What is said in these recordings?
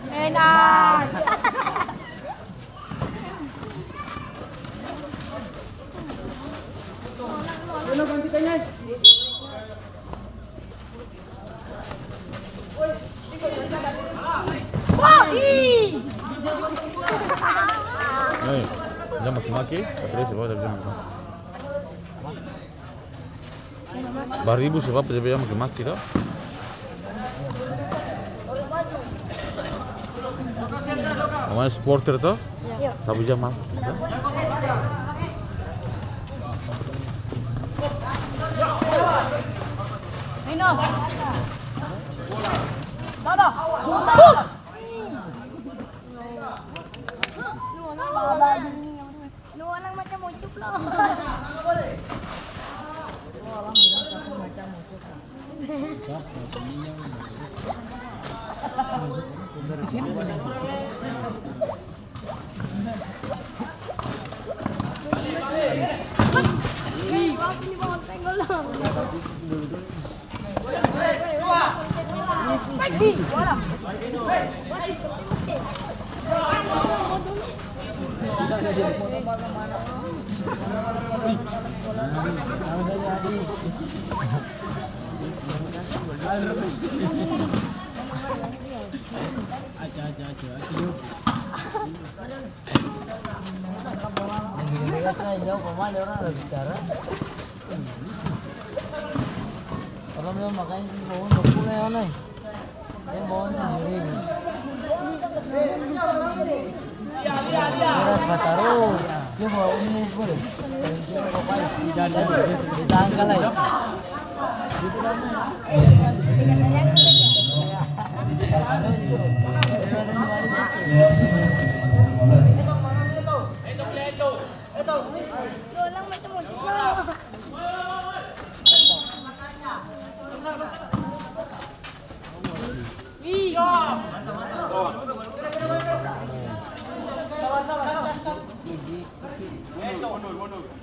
Enak. Ano bang kita niyan? Jangan maki-maki, terus bawa terjun. Baribu sebab dia maki-maki dah. Namanya supporter tuh, tapi jam maki. Minum. Dadah. Dua orang macam ucup loh. Dua orang bilang satu macam ucup. Orang memang makanya bawaan 20 ya nih. Yang bawaan sendiri. Berat Bataro. Dia bawa ini boleh. Jangan ditangkal lagi.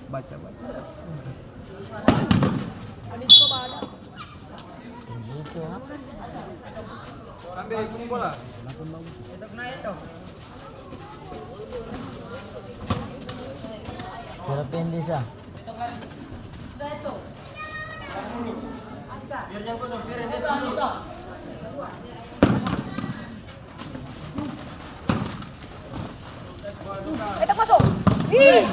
Baca. Anis ko ba ada? Ambil kuning bola. Cara pendek sah. Biar jangan kosong, biar dia sama. Kita masuk. Ih.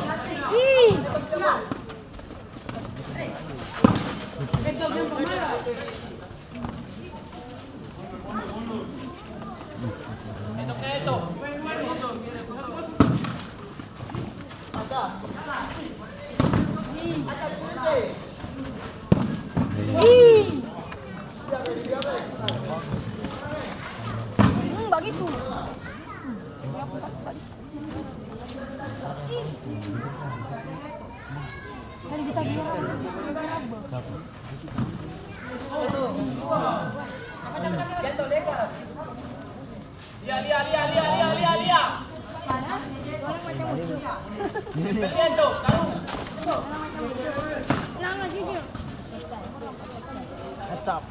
Begitu. Kali kita Tetap.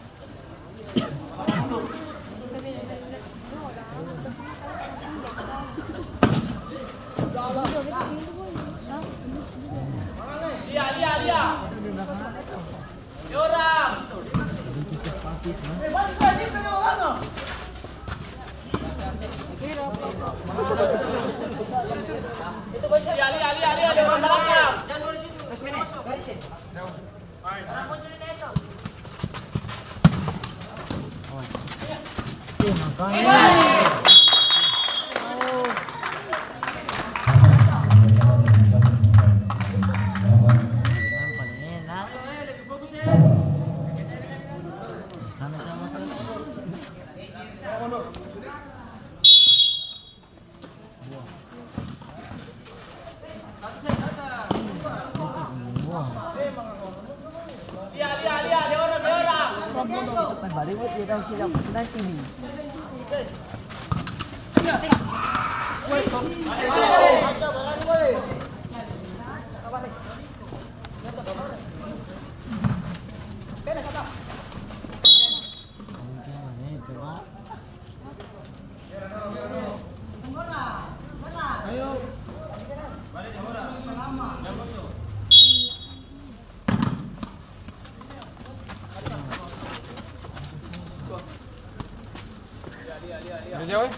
Udah jauh?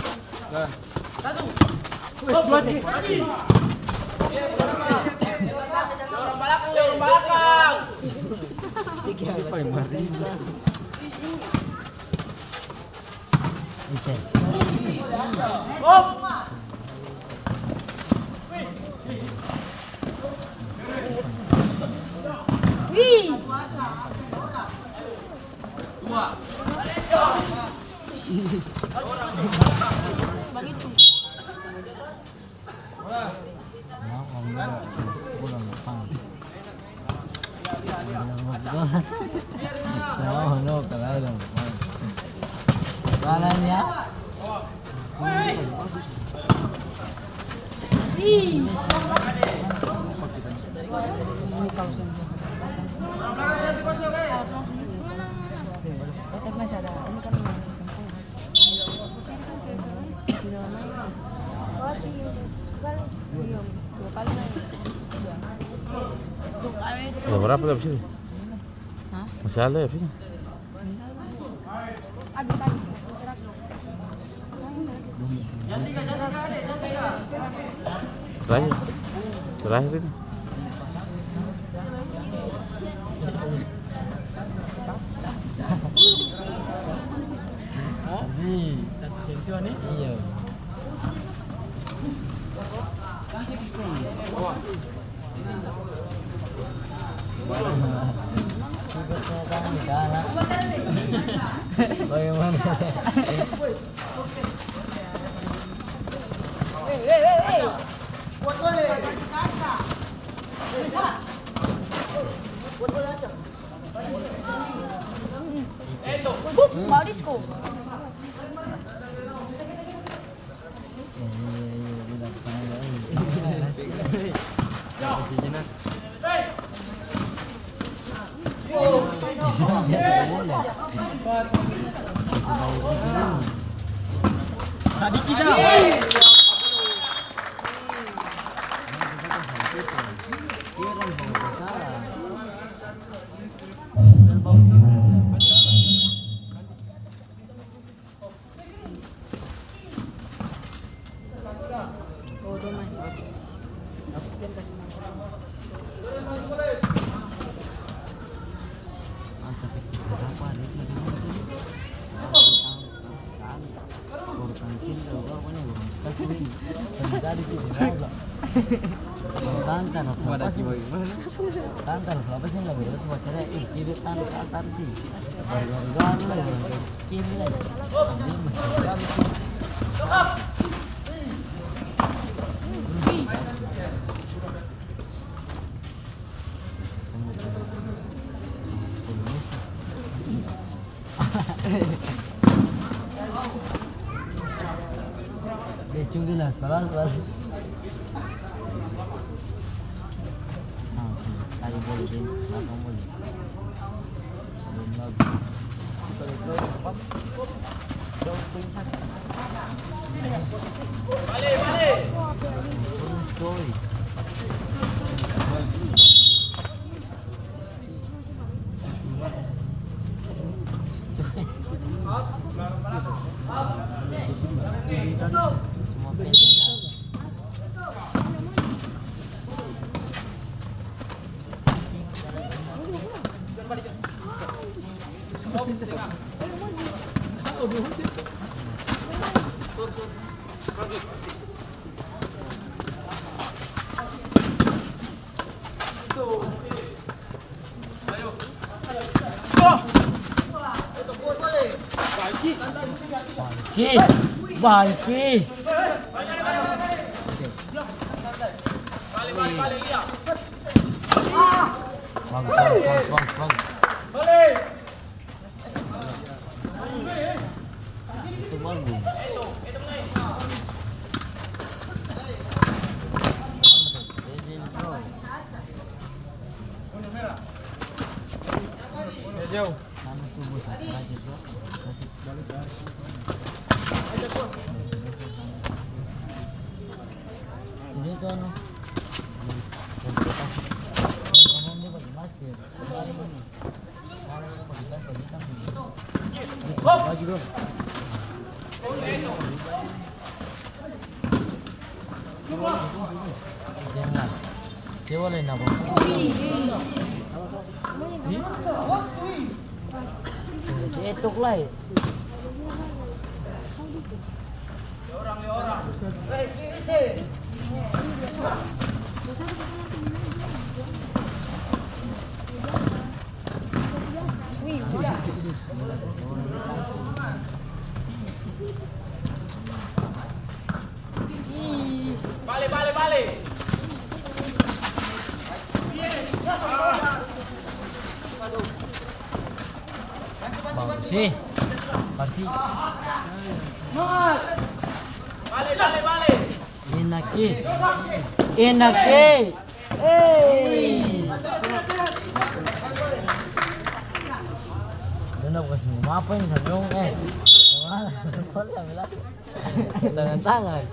Dah. Wih. Begitu. Wih. Ini kawasan. Tetap masih ada. Ini kan Udah berapa tuh sini? Hah? Masih ada ya sini? Habis tadi. Terakhir ini. Iya. Bagaimana? Buat boleh. Mau disco. Sadiki Tantan apa sih lagi terus bocahnya kiri tantan sih baru kiri lagi ini masih lagi sih cunggi lah pelan tadi boleh di belakang boleh belum lagi kita lihat jauh pintar balik story Baiki. Balik lihat. Bang. Balik. Itu bagus. jauh. Nama tubuh satu lagi bro. Kasih balik kan. Ini tuh anu. Ngomong dia bagi masjid. Kemarin ini. Kalau yang bagikan begini. Lagi bro. Jangan. Siapa lain apa? Etok lah. Balik. Bagus sih. Pasti. Balik. Enak sih. Enak sih. Kenapa kasih ngapain dong? Boleh ambil lagi. Tangan.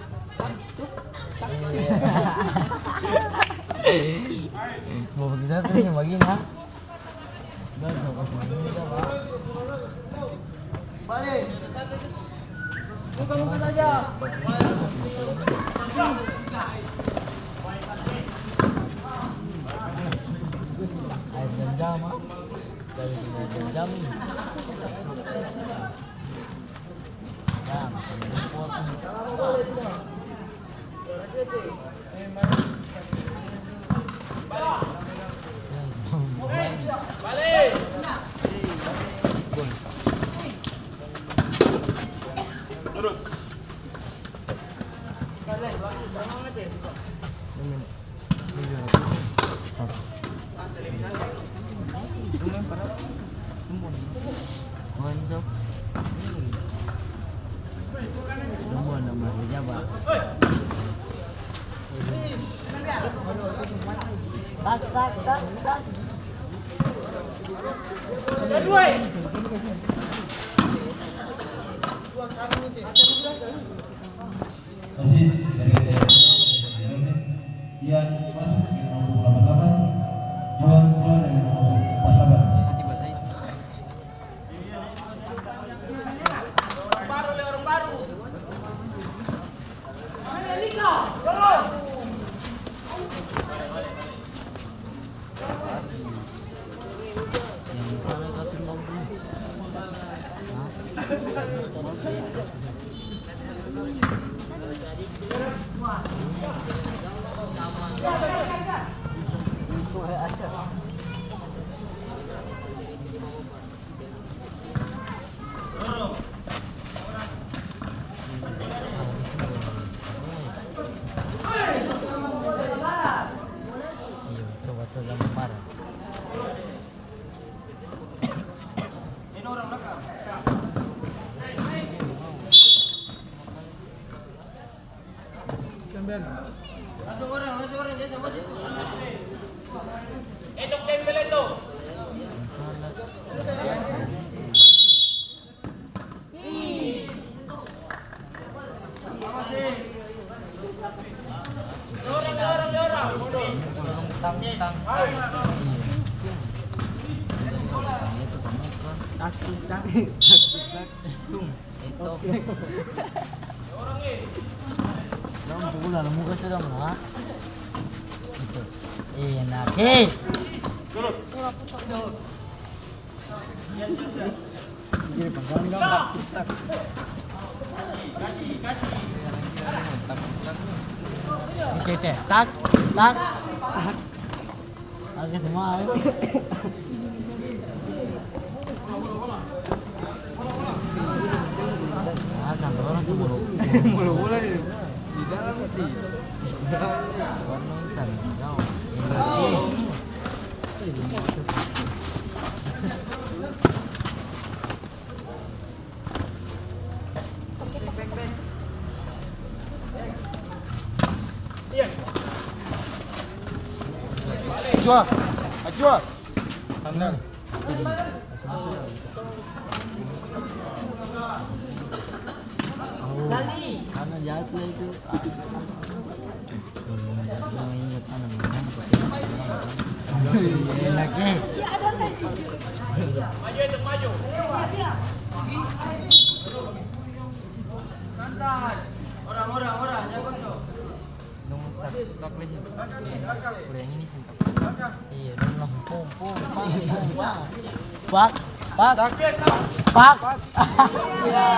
Mau kita terus yang bagiin ha? Balik. Buka saja. Air jam ha? Dari jam. Balik. Terus. Mantap. Semua nama pejabat. Tak. Kedua. Dia masuk ke nomor 28, Juan keluar dengan nomor 48. Orang baru. Yang sana kau tinggal dulu. Masuk orang dia sama situ. Etok tempel itu. Ulah muka sudah muak. Gitu. Enak. Hei. Kasih. Ini tak. Agak semua. Sampai orang sebelum mulu-mulu di dalam hati. Warna hitam, Acua. Sandang. Karena jatuh itu. Belum ingat kan namanya. Enak ya. Maju itu maju. Santai. Orang, saya kosong. Tak lagi. Udah ini sentap. Iya, belum pom. Pak. Ya.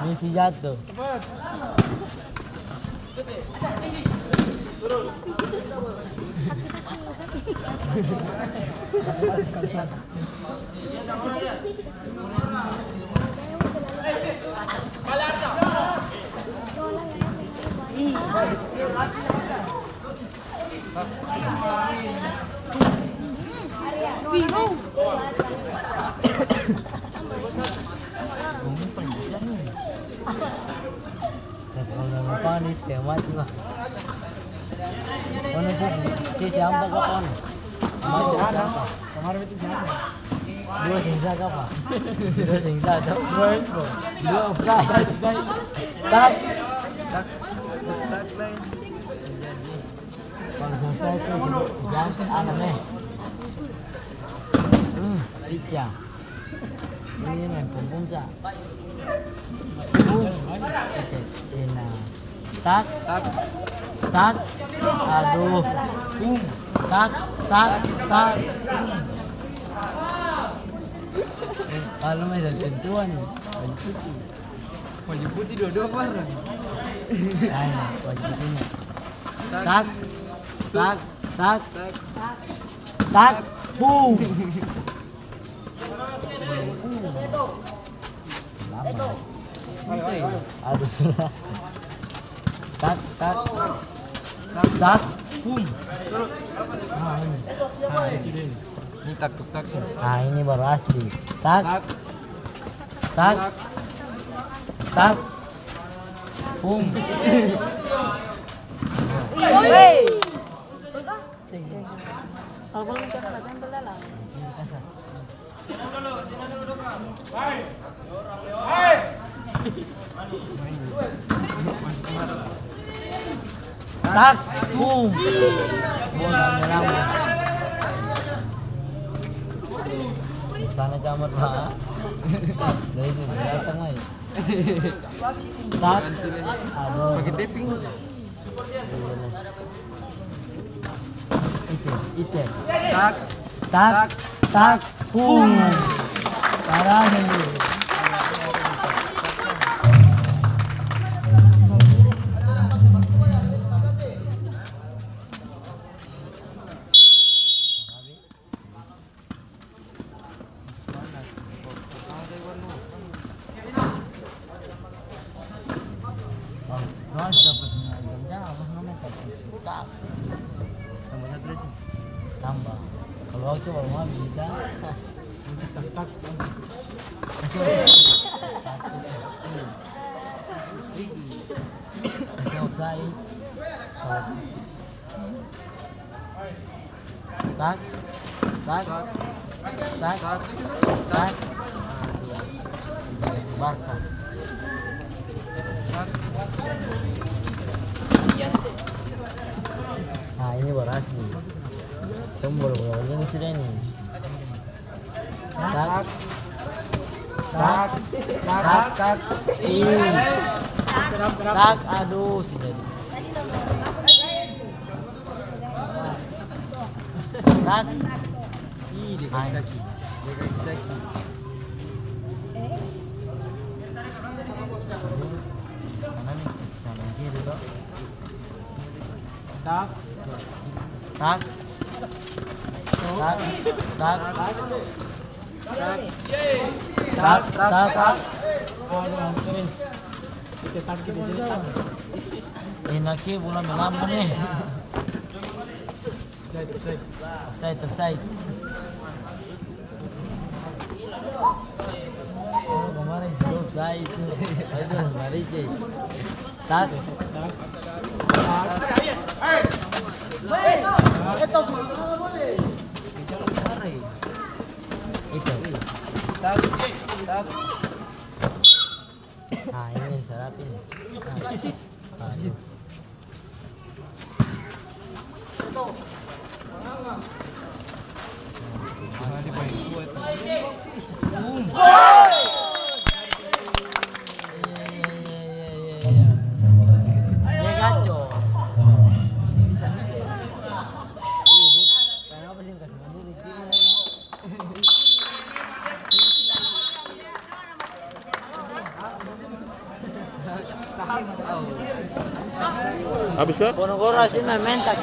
Misi jatuh. Kalau panis ya mati lah. Ono si siapa kapan? Masih ada. Kemarin itu siapa? Dua singsa apa? Dua singsa atau dua offside. Tak. Kalau selesai itu jangan aneh. Pica. Ini main pom sa. Enak. Tak. Aduh. Tak. Kalau main dan tentuan nih. Baju putih dua-dua bareng. Ayo, baju putihnya. Tak. Boom. Aduh sudah. Tak. Boom. Ini sudah ini. Ini tak. Ini baru asli. Tak. Boom. Kalau belum kita kena tempel dalam. Tak. Boom. Bola merah. Sana camat lah. Dari itu datang aja. Tak. Aduh. Pakai taping. Itu. Tak. Boom. Parah nih. Tambah. Kalau aku mau bisa. Tak. Barca. Nah ini baru asli. Tombol ini sudah nih. Tak. Tak. Aduh sudah. Tak. Dia kaki. Kanan kiri dong. Tak. Enaknya bola melambung nih. Offside. Oh, kemarin offside itu. Aduh, mari cek. Tak. Itu. Tak. Nah, ini serapin. Nah, aduh. Dia gaco. Kenapa sih kasih mandiri? Habis kan? Ponorogo sih main mentak.